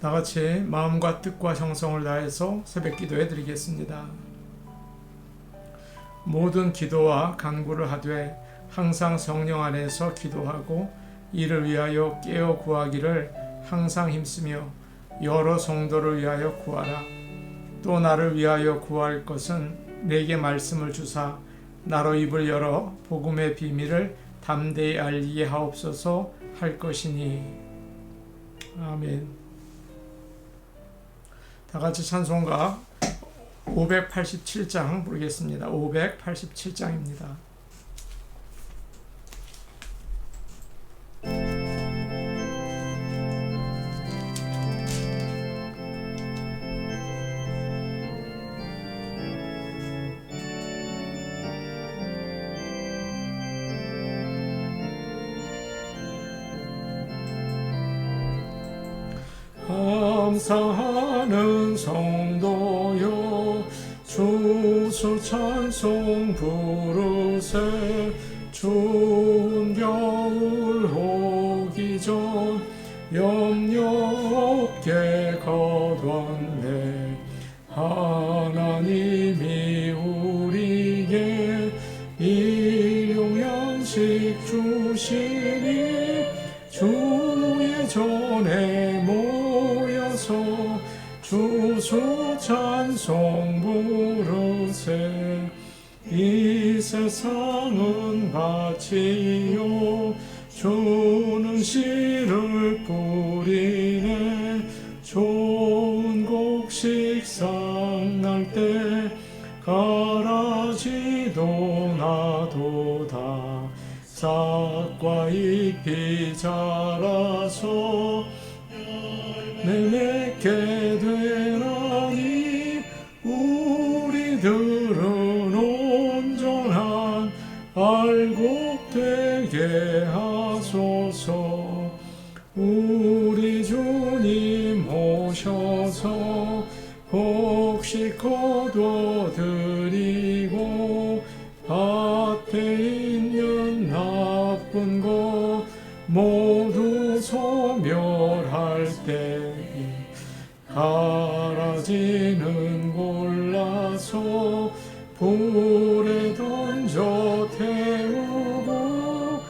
다 같이 마음과 뜻과 정성을 다해서 새벽 기도해 드리겠습니다. 모든 기도와 간구를 하되 항상 성령 안에서 기도하고 이를 위하여 깨어 구하기를 항상 힘쓰며 여러 성도를 위하여 구하라. 또 나를 위하여 구할 것은 내게 말씀을 주사 나로 입을 열어 복음의 비밀을 담대히 알리게 하옵소서 할 것이니. 아멘. 다 같이 찬송가 587장 부르겠습니다. 587장입니다. 감사하는 성도여 주수 찬송 부르세. 추운 겨울 오기 전 염려 없게 거뒀네. 하나님이 우리에게 일용양식 주시니 주의 전에 모여서 주수 찬송 부르세. 이 세상은 밭이요 주는 씨를 뿌리네. 좋은 곡식 쌍날 때 가라지도 나도다. 싹과 잎이 자라서 맺게 되나니 우리들은 온전한 알곡 되게 하소서. 우리 주님 오셔서 곡식 거둬드리고 밭에 있는 나쁜 것 모두 소멸할 때에 가라지는 골라서 불에 던져 태우고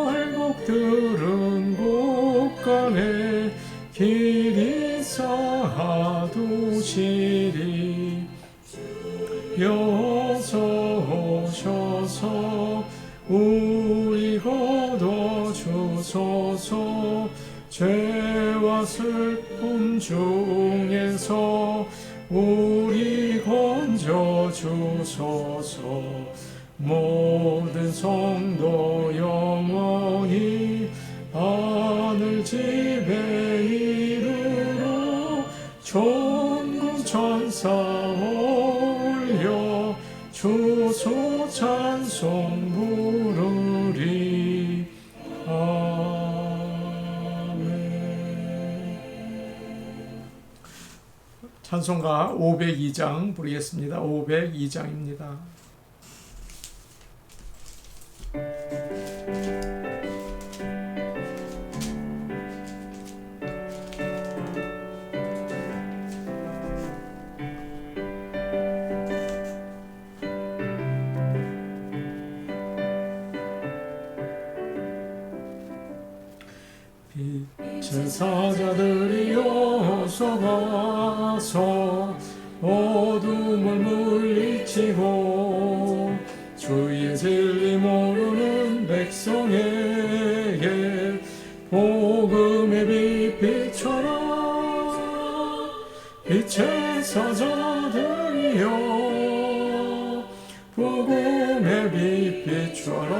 알곡들은 곳간에 길이 쌓아두시리. 여호와서 오셔서 우리 거둬주소서. 죄와 슬픔 중에서 우리 건져주소서. 모든 성도 영원히 하늘 집에 이르러 천군 천사 올려 주소 찬송 부르리. 아멘. 찬송가 502장 부르겠습니다. 502장입니다. 제사자들이 어서 가서 어둠을 물리치고 주의 진리 모르는 백성에게 복음의 빛 비춰라. 빛의 사자들이여 복음의 빛 비춰라.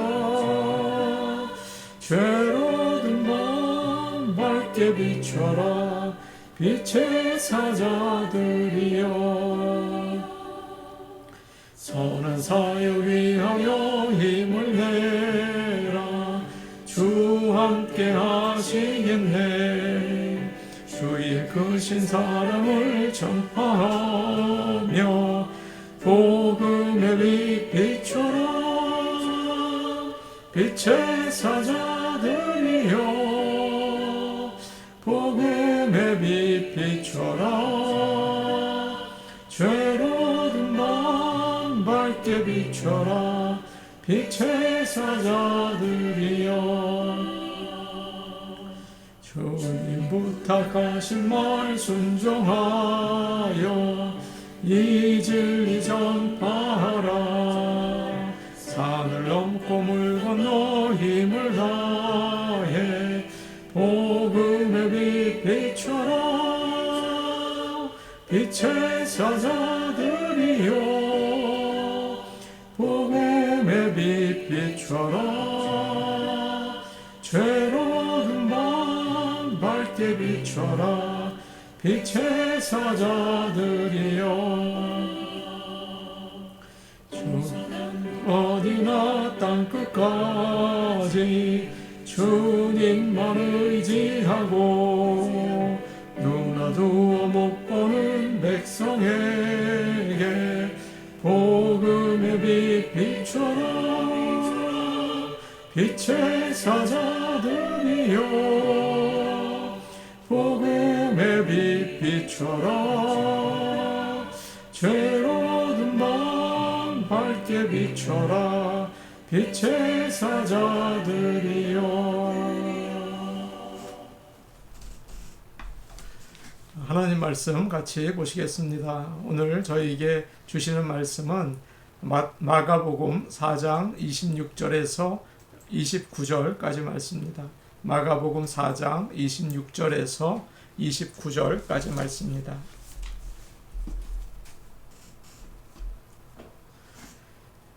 죄로 든 밤 밝게 비춰라. 빛의 사자들이여 선한 사역 위하여 힘을 내라. 주 함께 하시겠네. 주의 크신 사랑을 전파하며 복음의 빛 비춰라. 빛의 사자들이여 복음 복음의 빛 비춰라. 죄로운 마음 밝게 비춰라. 빛의 사자들이여. 주님 부탁하신 말 순종하여 이 진리 전파하라. 산을 넘고 물 건너 힘을 다해 복음의 빛 비춰라. 빛의 사자들이여. 복음의 빛 비춰라. 죄로운 마음 밝게 비춰라. 빛의 사자들이여. 어디나 땅끝까지 주님만 의지하고 눈아도 못 보는 백성에게 복음의 빛 비춰라. 빛의 사자들이여. 복음의 빛 비춰라. 죄로운 마음 밝게 비춰라. 빛의 사자들이여. 하나님 말씀 같이 보시겠습니다. 오늘 저희에게 주시는 말씀은 마가복음 4장 26절에서 29절까지 말씀입니다. 마가복음 4장 26절에서 29절까지 말씀입니다.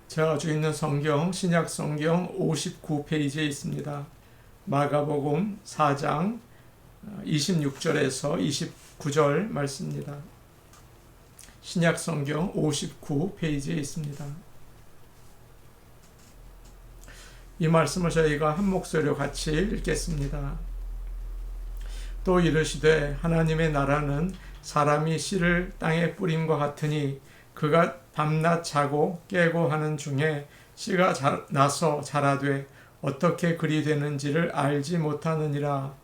제가 가지고 있는 성경, 신약 성경 59페이지에 있습니다. 마가복음 4장 26절에서 29절 말씀입니다. 신약 성경 59페이지에 있습니다. 이 말씀을 저희가 한 목소리로 같이 읽겠습니다. 또 이르시되 하나님의 나라는 사람이 씨를 땅에 뿌림과 같으니 그가 밤낮 자고 깨고 하는 중에 씨가 나서 자라되 어떻게 그리 되는지를 알지 못하느니라.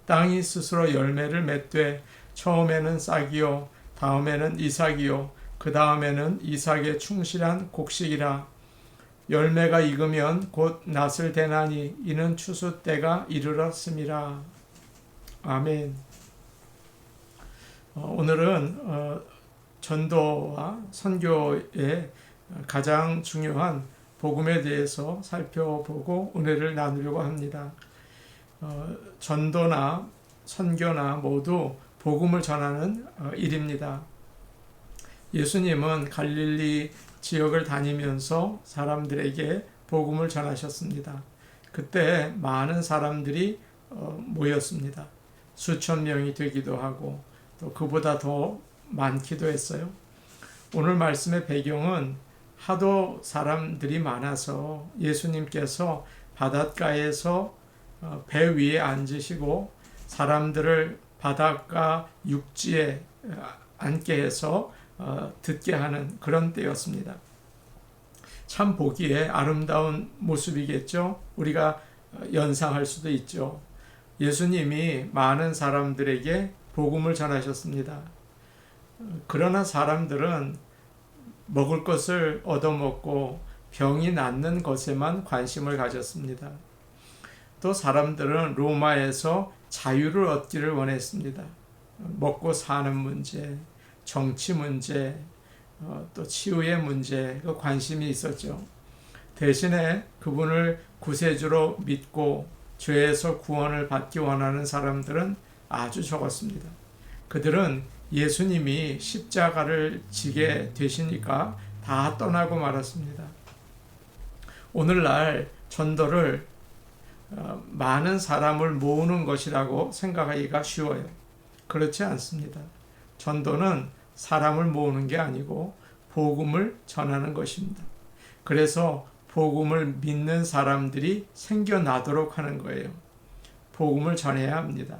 땅이 스스로 열매를 맺되 처음에는 싹이요 다음에는 이삭이요 그 다음에는 이삭의 충실한 곡식이라. 열매가 익으면 곧 낫을 대나니 이는 추수 때가 이르렀음이라. 아멘. 오늘은 전도와 선교의 가장 중요한 복음에 대해서 살펴보고 은혜를 나누려고 합니다. 전도나 선교나 모두 복음을 전하는 일입니다. 예수님은 갈릴리 지역을 다니면서 사람들에게 복음을 전하셨습니다. 그때 많은 사람들이 모였습니다. 수천 명이 되기도 하고 또 그보다 더 많기도 했어요. 오늘 말씀의 배경은 하도 사람들이 많아서 예수님께서 바닷가에서 배 위에 앉으시고 사람들을 바닷가 육지에 앉게 해서 듣게 하는 그런 때였습니다. 참 보기에 아름다운 모습이겠죠. 우리가 연상할 수도 있죠. 예수님이 많은 사람들에게 복음을 전하셨습니다. 그러나 사람들은 먹을 것을 얻어먹고 병이 낫는 것에만 관심을 가졌습니다. 또 사람들은 로마에서 자유를 얻기를 원했습니다. 먹고 사는 문제, 정치 문제, 또 치유의 문제, 그 관심이 있었죠. 대신에 그분을 구세주로 믿고 죄에서 구원을 받기 원하는 사람들은 아주 적었습니다. 그들은 예수님이 십자가를 지게 되시니까 다 떠나고 말았습니다. 오늘날 전도를 많은 사람을 모으는 것이라고 생각하기가 쉬워요. 그렇지 않습니다. 전도는 사람을 모으는 게 아니고 복음을 전하는 것입니다. 그래서 복음을 믿는 사람들이 생겨나도록 하는 거예요. 복음을 전해야 합니다.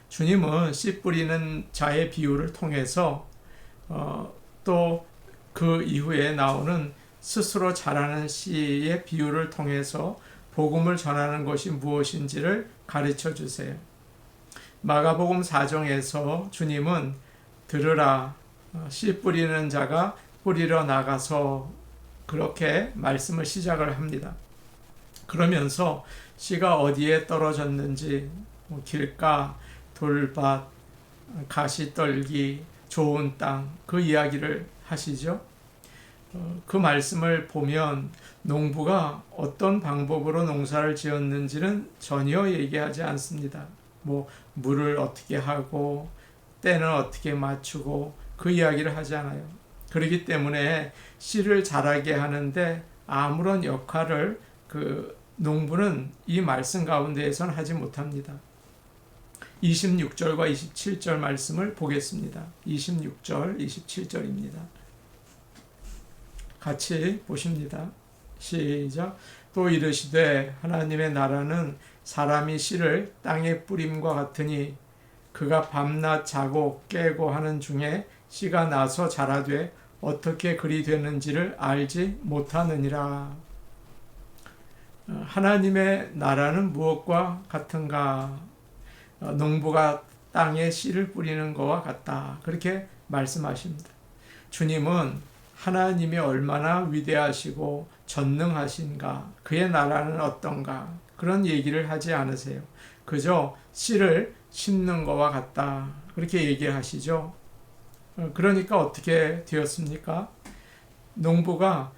주님은 씨 뿌리는 자의 비유를 통해서 또 그 이후에 나오는 스스로 자라는 씨의 비유를 통해서 복음을 전하는 것이 무엇인지를 가르쳐 주세요. 마가복음 4장에서 주님은 들으라, 씨 뿌리는 자가 뿌리러 나가서 그렇게 말씀을 시작을 합니다. 그러면서 씨가 어디에 떨어졌는지 길가, 돌밭, 가시떨기, 좋은 땅, 그 이야기를 하시죠. 그 말씀을 보면 농부가 어떤 방법으로 농사를 지었는지는 전혀 얘기하지 않습니다. 물을 어떻게 하고 때는 어떻게 맞추고 그 이야기를 하지 않아요. 그렇기 때문에 씨를 자라게 하는데 아무런 역할을 그 농부는 이 말씀 가운데에선 하지 못합니다. 26절과 27절 말씀을 보겠습니다. 26절, 27절입니다. 같이 보십니다. 시작. 또 이르시되 하나님의 나라는 사람이 씨를 땅에 뿌림과 같으니 그가 밤낮 자고 깨고 하는 중에 씨가 나서 자라되 어떻게 그리 되는지를 알지 못하느니라. 하나님의 나라는 무엇과 같은가? 농부가 땅에 씨를 뿌리는 것과 같다. 그렇게 말씀하십니다. 주님은 하나님이 얼마나 위대하시고 전능하신가, 그의 나라는 어떤가, 그런 얘기를 하지 않으세요. 그저 씨를 심는 것과 같다. 그렇게 얘기하시죠. 그러니까 어떻게 되었습니까? 농부가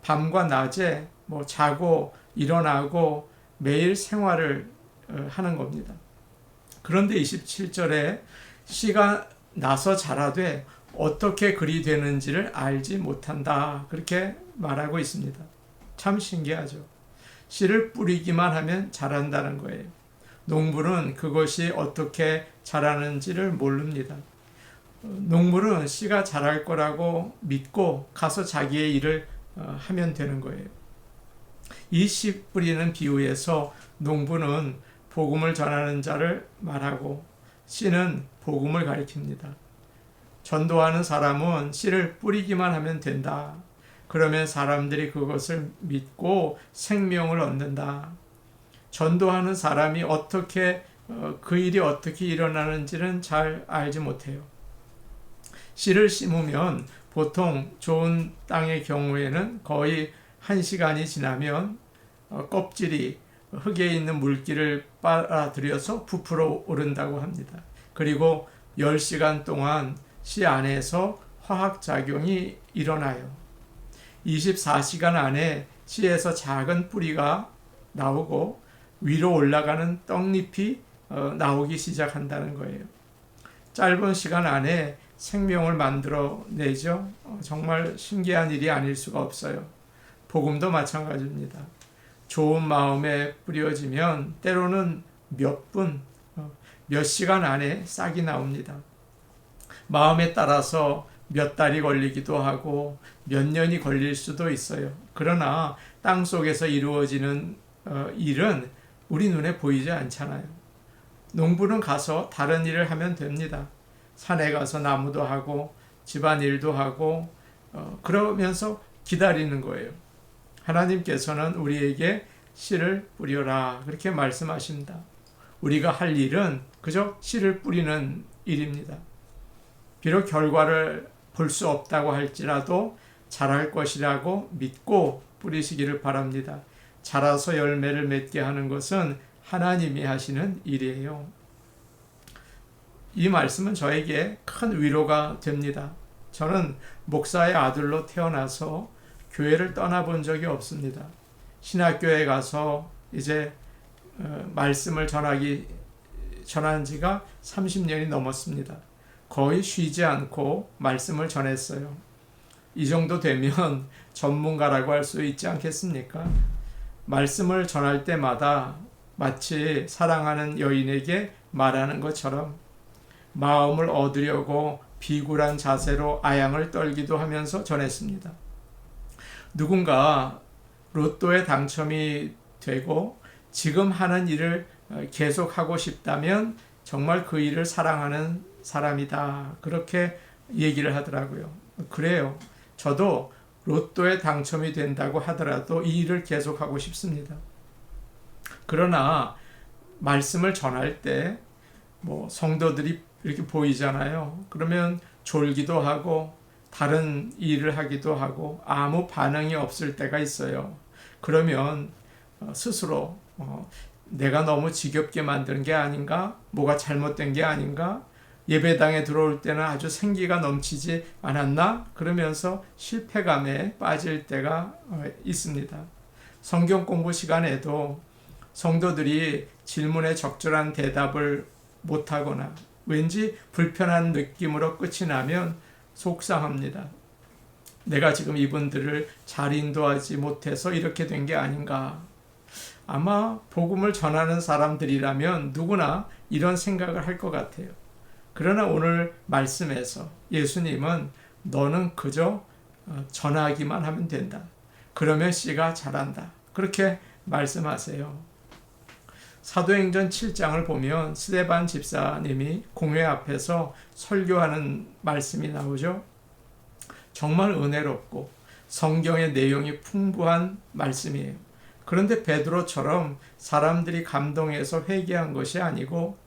밤과 낮에 자고 일어나고 매일 생활을 하는 겁니다. 그런데 27절에 씨가 나서 자라되 어떻게 그리 되는지를 알지 못한다. 그렇게 말하고 있습니다. 참 신기하죠. 씨를 뿌리기만 하면 자란다는 거예요. 농부는 그것이 어떻게 자라는지를 모릅니다. 농부는 씨가 자랄 거라고 믿고 가서 자기의 일을 하면 되는 거예요. 이 씨 뿌리는 비유에서 농부는 복음을 전하는 자를 말하고 씨는 복음을 가리킵니다. 전도하는 사람은 씨를 뿌리기만 하면 된다. 그러면 사람들이 그것을 믿고 생명을 얻는다. 전도하는 사람이 어떻게 그 일이 어떻게 일어나는지는 잘 알지 못해요. 씨를 심으면 보통 좋은 땅의 경우에는 거의 1시간이 지나면 껍질이 흙에 있는 물기를 빨아들여서 부풀어 오른다고 합니다. 그리고 10시간 동안 씨 안에서 화학작용이 일어나요. 24시간 안에 씨에서 작은 뿌리가 나오고 위로 올라가는 떡잎이 나오기 시작한다는 거예요. 짧은 시간 안에 생명을 만들어내죠. 정말 신기한 일이 아닐 수가 없어요. 복음도 마찬가지입니다. 좋은 마음에 뿌려지면 때로는 몇 분, 몇 시간 안에 싹이 나옵니다. 마음에 따라서 몇 달이 걸리기도 하고 몇 년이 걸릴 수도 있어요. 그러나 땅 속에서 이루어지는 일은 우리 눈에 보이지 않잖아요. 농부는 가서 다른 일을 하면 됩니다. 산에 가서 나무도 하고 집안일도 하고 그러면서 기다리는 거예요. 하나님께서는 우리에게 씨를 뿌려라 그렇게 말씀하십니다. 우리가 할 일은 그저 씨를 뿌리는 일입니다. 비록 결과를 볼 수 없다고 할지라도 자랄 것이라고 믿고 뿌리시기를 바랍니다. 자라서 열매를 맺게 하는 것은 하나님이 하시는 일이에요. 이 말씀은 저에게 큰 위로가 됩니다. 저는 목사의 아들로 태어나서 교회를 떠나본 적이 없습니다. 신학교에 가서 이제 말씀을 전한 지가 30년이 넘었습니다. 거의 쉬지 않고 말씀을 전했어요. 이 정도 되면 전문가라고 할 수 있지 않겠습니까? 말씀을 전할 때마다 마치 사랑하는 여인에게 말하는 것처럼 마음을 얻으려고 비굴한 자세로 아양을 떨기도 하면서 전했습니다. 누군가 로또에 당첨이 되고 지금 하는 일을 계속하고 싶다면 정말 그 일을 사랑하는 사람이다. 그렇게 얘기를 하더라고요. 그래요. 저도 로또에 당첨이 된다고 하더라도 이 일을 계속하고 싶습니다. 그러나 말씀을 전할 때 성도들이 이렇게 보이잖아요. 그러면 졸기도 하고 다른 일을 하기도 하고 아무 반응이 없을 때가 있어요. 그러면 스스로 내가 너무 지겹게 만든 게 아닌가? 뭐가 잘못된 게 아닌가? 예배당에 들어올 때는 아주 생기가 넘치지 않았나? 그러면서 실패감에 빠질 때가 있습니다. 성경 공부 시간에도 성도들이 질문에 적절한 대답을 못하거나 왠지 불편한 느낌으로 끝이 나면 속상합니다. 내가 지금 이분들을 잘 인도하지 못해서 이렇게 된 게 아닌가. 아마 복음을 전하는 사람들이라면 누구나 이런 생각을 할 것 같아요. 그러나 오늘 말씀에서 예수님은 너는 그저 전하기만 하면 된다. 그러면 씨가 자란다. 그렇게 말씀하세요. 사도행전 7장을 보면 스데반 집사님이 공회 앞에서 설교하는 말씀이 나오죠. 정말 은혜롭고 성경의 내용이 풍부한 말씀이에요. 그런데 베드로처럼 사람들이 감동해서 회개한 것이 아니고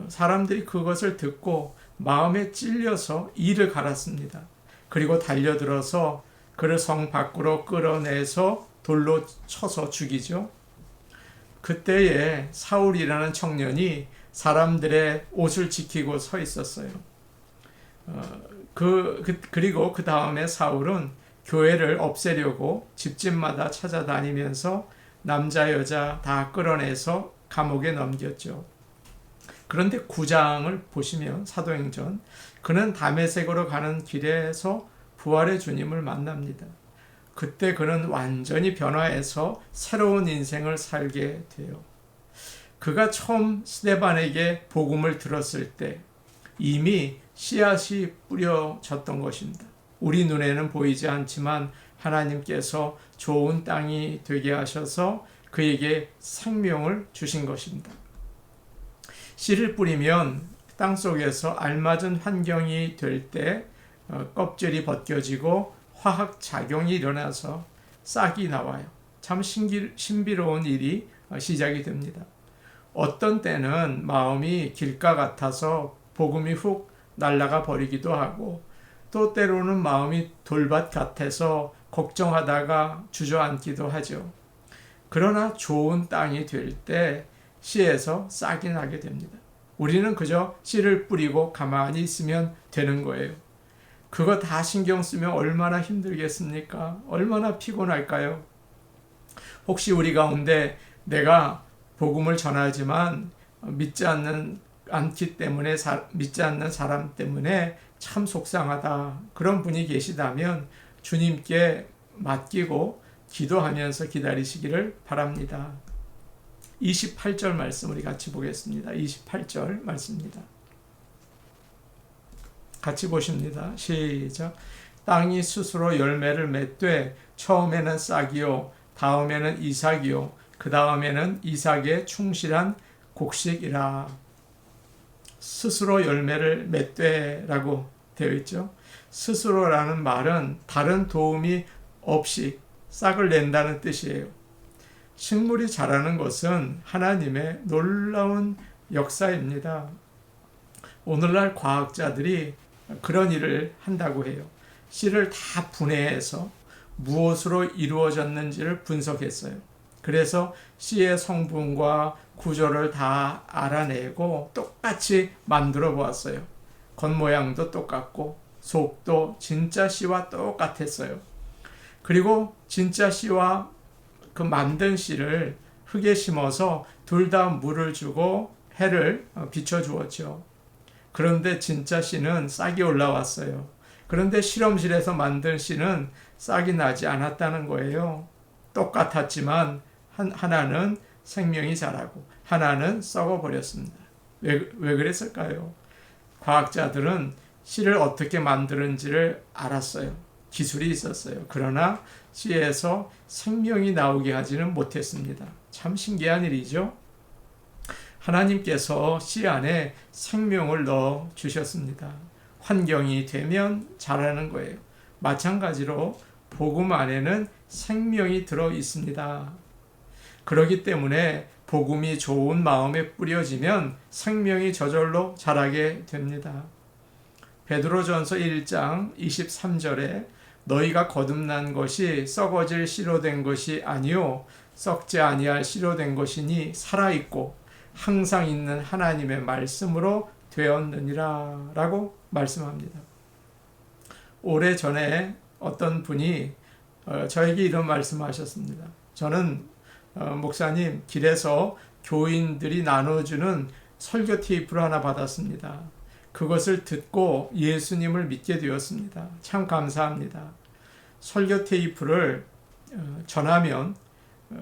사람들이 그것을 듣고 마음에 찔려서 이를 갈았습니다. 그리고 달려들어서 그를 성 밖으로 끌어내서 돌로 쳐서 죽이죠. 그때에 사울이라는 청년이 사람들의 옷을 지키고 서 있었어요. 그리고 그 다음에 사울은 교회를 없애려고 집집마다 찾아다니면서 남자 여자 다 끌어내서 감옥에 넘겼죠. 그런데 9장을 보시면 사도행전 그는 다메섹으로 가는 길에서 부활의 주님을 만납니다. 그때 그는 완전히 변화해서 새로운 인생을 살게 돼요. 그가 처음 스데반에게 복음을 들었을 때 이미 씨앗이 뿌려졌던 것입니다. 우리 눈에는 보이지 않지만 하나님께서 좋은 땅이 되게 하셔서 그에게 생명을 주신 것입니다. 씨를 뿌리면 땅속에서 알맞은 환경이 될 때 껍질이 벗겨지고 화학작용이 일어나서 싹이 나와요. 참 신비로운 일이 시작이 됩니다. 어떤 때는 마음이 길가 같아서 복음이 훅 날아가 버리기도 하고 또 때로는 마음이 돌밭 같아서 걱정하다가 주저앉기도 하죠. 그러나 좋은 땅이 될 때 씨에서 싹이 나게 됩니다. 우리는 그저 씨를 뿌리고 가만히 있으면 되는 거예요. 그거 다 신경 쓰면 얼마나 힘들겠습니까? 얼마나 피곤할까요? 혹시 우리 가운데 내가 복음을 전하지만 믿지 않는 사람 때문에 참 속상하다. 그런 분이 계시다면 주님께 맡기고 기도하면서 기다리시기를 바랍니다. 28절 말씀 우리 같이 보겠습니다. 28절 말씀입니다. 같이 보십니다. 시작. 땅이 스스로 열매를 맺되 처음에는 싹이요 다음에는 이삭이요 그 다음에는 이삭의 충실한 곡식이라. 스스로 열매를 맺되라고 되어 있죠. 스스로라는 말은 다른 도움이 없이 싹을 낸다는 뜻이에요. 식물이 자라는 것은 하나님의 놀라운 역사입니다. 오늘날 과학자들이 그런 일을 한다고 해요. 씨를 다 분해해서 무엇으로 이루어졌는지를 분석했어요. 그래서 씨의 성분과 구조를 다 알아내고 똑같이 만들어 보았어요. 겉모양도 똑같고 속도 진짜 씨와 똑같았어요. 그리고 진짜 씨와 그 만든 씨를 흙에 심어서 둘 다 물을 주고 해를 비춰주었죠. 그런데 진짜 씨는 싹이 올라왔어요. 그런데 실험실에서 만든 씨는 싹이 나지 않았다는 거예요. 똑같았지만 하나는 생명이 자라고 하나는 썩어버렸습니다. 왜 그랬을까요? 과학자들은 씨를 어떻게 만드는지를 알았어요. 기술이 있었어요. 그러나 씨에서 생명이 나오게 하지는 못했습니다. 참 신기한 일이죠. 하나님께서 씨 안에 생명을 넣어 주셨습니다. 환경이 되면 자라는 거예요. 마찬가지로 복음 안에는 생명이 들어 있습니다. 그렇기 때문에 복음이 좋은 마음에 뿌려지면 생명이 저절로 자라게 됩니다. 베드로전서 1장 23절에 너희가 거듭난 것이 썩어질 씨로 된 것이 아니요 썩지 아니할 씨로 된 것이니 살아있고 항상 있는 하나님의 말씀으로 되었느니라 라고 말씀합니다. 오래전에 어떤 분이 저에게 이런 말씀하셨습니다. 저는 목사님, 길에서 교인들이 나눠주는 설교 테이프를 하나 받았습니다. 그것을 듣고 예수님을 믿게 되었습니다. 참 감사합니다. 설교 테이프를 전하면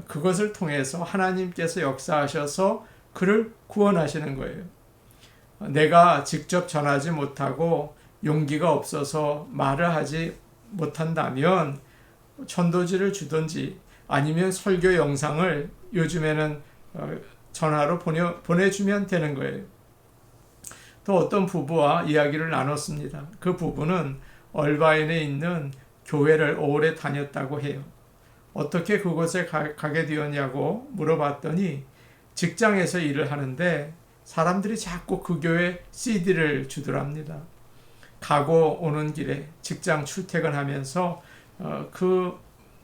그것을 통해서 하나님께서 역사하셔서 그를 구원하시는 거예요. 내가 직접 전하지 못하고 용기가 없어서 말을 하지 못한다면 전도지를 주든지 아니면 설교 영상을 요즘에는 전화로 보내주면 되는 거예요. 또 어떤 부부와 이야기를 나눴습니다. 그 부부는 얼바인에 있는 교회를 오래 다녔다고 해요. 어떻게 그곳에 가게 되었냐고 물어봤더니 직장에서 일을 하는데 사람들이 자꾸 그 교회 CD를 주더랍니다. 가고 오는 길에 직장 출퇴근하면서 그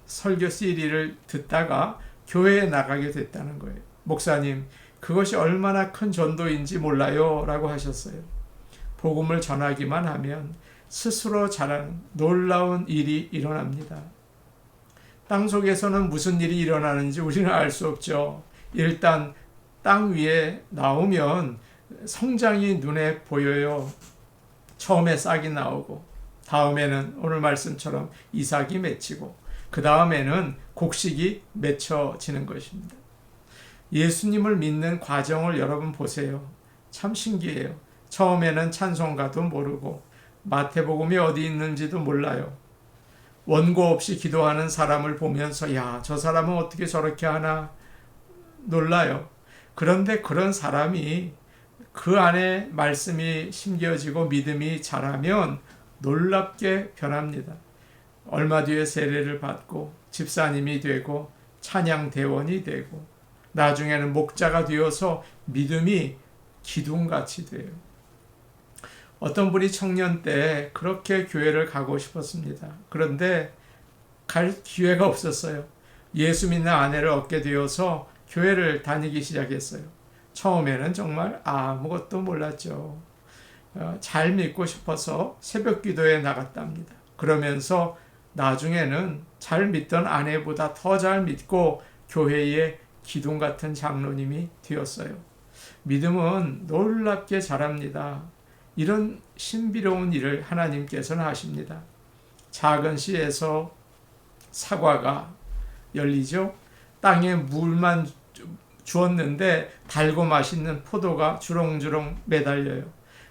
설교 CD를 듣다가 교회에 나가게 됐다는 거예요. 목사님, 그것이 얼마나 큰 전도인지 몰라요 라고 하셨어요. 복음을 전하기만 하면 스스로 자라는 놀라운 일이 일어납니다. 땅속에서는 무슨 일이 일어나는지 우리는 알 수 없죠. 일단 땅 위에 나오면 성장이 눈에 보여요. 처음에 싹이 나오고 다음에는 오늘 말씀처럼 이삭이 맺히고 그 다음에는 곡식이 맺혀지는 것입니다. 예수님을 믿는 과정을 여러분 보세요. 참 신기해요. 처음에는 찬송가도 모르고 마태복음이 어디 있는지도 몰라요. 원고 없이 기도하는 사람을 보면서 야, 저 사람은 어떻게 저렇게 하나 놀라요. 그런데 그런 사람이 그 안에 말씀이 심겨지고 믿음이 자라면 놀랍게 변합니다. 얼마 뒤에 세례를 받고 집사님이 되고 찬양대원이 되고 나중에는 목자가 되어서 믿음이 기둥같이 돼요. 어떤 분이 청년 때 그렇게 교회를 가고 싶었습니다. 그런데 갈 기회가 없었어요. 예수 믿는 아내를 얻게 되어서 교회를 다니기 시작했어요. 처음에는 정말 아무것도 몰랐죠. 잘 믿고 싶어서 새벽 기도에 나갔답니다. 그러면서 나중에는 잘 믿던 아내보다 더 잘 믿고 교회의 기둥 같은 장로님이 되었어요. 믿음은 놀랍게 자랍니다. 이런 신비로운 일을 하나님께서는 하십니다. 작은 씨에서 사과가 열리죠. 땅에 물만 주었는데 달고 맛있는 포도가 주렁주렁 매달려요.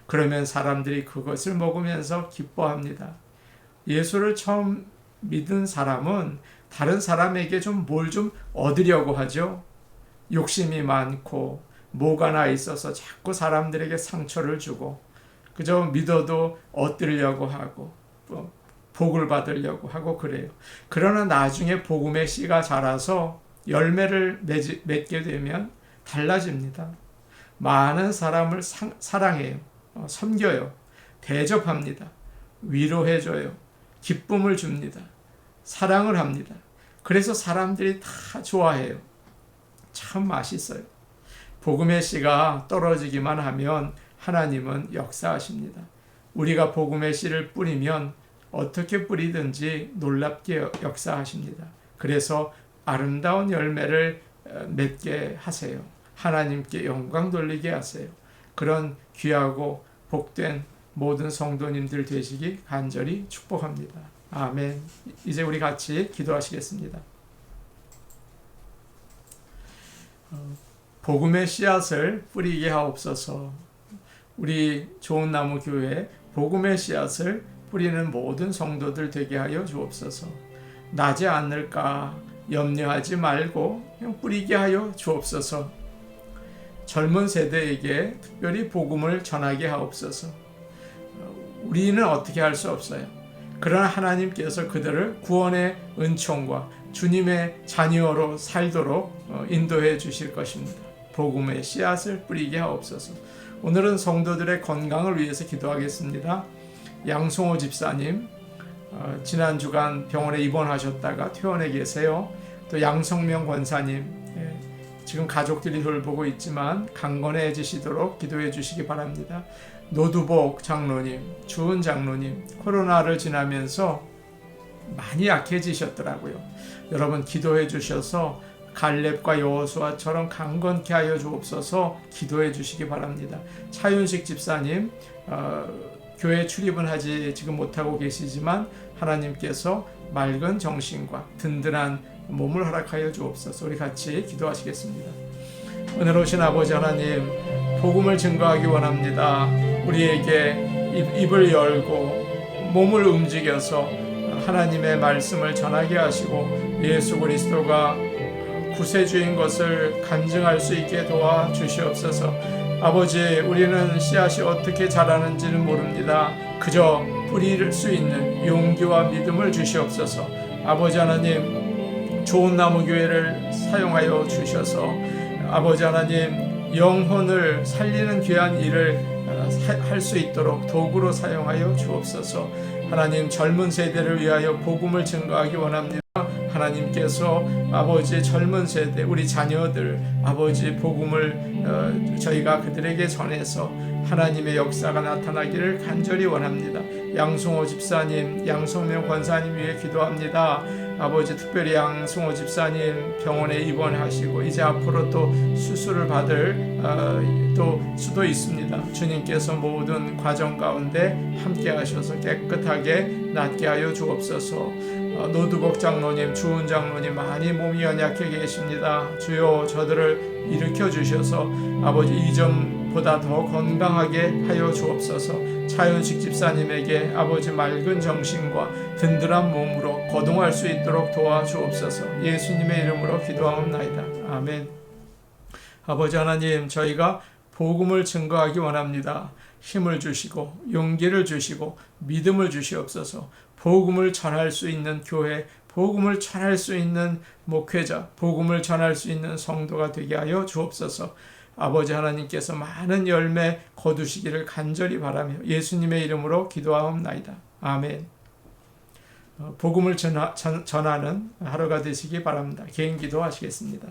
그러면 사람들이 그것을 먹으면서 기뻐합니다. 예수를 처음 믿은 사람은 다른 사람에게 뭘 좀 얻으려고 하죠. 욕심이 많고 뭐가 나 있어서 자꾸 사람들에게 상처를 주고 그저 믿어도 얻으려고 하고 복을 받으려고 하고 그래요. 그러나 나중에 복음의 씨가 자라서 열매를 맺게 되면 달라집니다. 많은 사람을 사랑해요. 섬겨요. 대접합니다. 위로해줘요. 기쁨을 줍니다. 사랑을 합니다. 그래서 사람들이 다 좋아해요. 참 맛있어요. 복음의 씨가 떨어지기만 하면 하나님은 역사하십니다. 우리가 복음의 씨를 뿌리면 어떻게 뿌리든지 놀랍게 역사하십니다. 그래서 아름다운 열매를 맺게 하세요. 하나님께 영광 돌리게 하세요. 그런 귀하고 복된 모든 성도님들 되시기 간절히 축복합니다. 아멘. 이제 우리 같이 기도하시겠습니다. 복음의 씨앗을 뿌리게 하옵소서. 우리 좋은 나무 교회 복음의 씨앗을 뿌리는 모든 성도들 되게 하여 주옵소서. 나지 않을까 염려하지 말고 그냥 뿌리게 하여 주옵소서. 젊은 세대에게 특별히 복음을 전하게 하옵소서. 우리는 어떻게 할 수 없어요. 그러나 하나님께서 그들을 구원의 은총과 주님의 자녀로 살도록 인도해 주실 것입니다. 복음의 씨앗을 뿌리게 하옵소서. 오늘은 성도들의 건강을 위해서 기도하겠습니다. 양송호 집사님, 지난 주간 병원에 입원하셨다가 퇴원해 계세요. 또 양성명 권사님, 지금 가족들이 돌보고 있지만 강건해지시도록 기도해 주시기 바랍니다. 노두복 장로님, 주은 장로님, 코로나를 지나면서 많이 약해지셨더라고요. 여러분 기도해 주셔서 갈렙과 여호수아처럼 강건케 하여 주옵소서. 기도해 주시기 바랍니다. 차윤식 집사님, 교회 출입은 하지 지금 못하고 계시지만 하나님께서 맑은 정신과 든든한 몸을 허락하여 주옵소서. 우리 같이 기도하시겠습니다. 은혜로우신 아버지 하나님, 복음을 증거하기 원합니다. 우리에게 입을 열고 몸을 움직여서 하나님의 말씀을 전하게 하시고 예수 그리스도가 구세주인 것을 간증할 수 있게 도와주시옵소서. 아버지, 우리는 씨앗이 어떻게 자라는지는 모릅니다. 그저 뿌릴 수 있는 용기와 믿음을 주시옵소서. 아버지 하나님, 좋은 나무 교회를 사용하여 주셔서 아버지 하나님, 영혼을 살리는 귀한 일을 할 수 있도록 도구로 사용하여 주옵소서. 하나님, 젊은 세대를 위하여 복음을 증거하기 원합니다. 하나님께서 아버지 젊은 세대, 우리 자녀들, 아버지 복음을 저희가 그들에게 전해서 하나님의 역사가 나타나기를 간절히 원합니다. 양송호 집사님, 양성명 권사님 위해 기도합니다. 아버지, 특별히 양송호 집사님 병원에 입원하시고 이제 앞으로 또 수술을 받을 또 수도 있습니다. 주님께서 모든 과정 가운데 함께 하셔서 깨끗하게 낫게 하여 주옵소서. 노두복 장로님, 주은 장로님 많이 몸이 연약해 계십니다. 주여 저들을 일으켜 주셔서 아버지 이전보다 더 건강하게 하여 주옵소서. 차윤식 집사님에게 아버지 맑은 정신과 든든한 몸으로 거동할 수 있도록 도와주옵소서. 예수님의 이름으로 기도하옵나이다. 아멘. 아버지 하나님, 저희가 복음을 증거하기 원합니다. 힘을 주시고 용기를 주시고 믿음을 주시옵소서. 복음을 전할 수 있는 교회, 복음을 전할 수 있는 목회자, 복음을 전할 수 있는 성도가 되게 하여 주옵소서. 아버지 하나님께서 많은 열매 거두시기를 간절히 바라며 예수님의 이름으로 기도하옵나이다. 아멘. 복음을 전하는 하루가 되시기 바랍니다. 개인 기도하시겠습니다.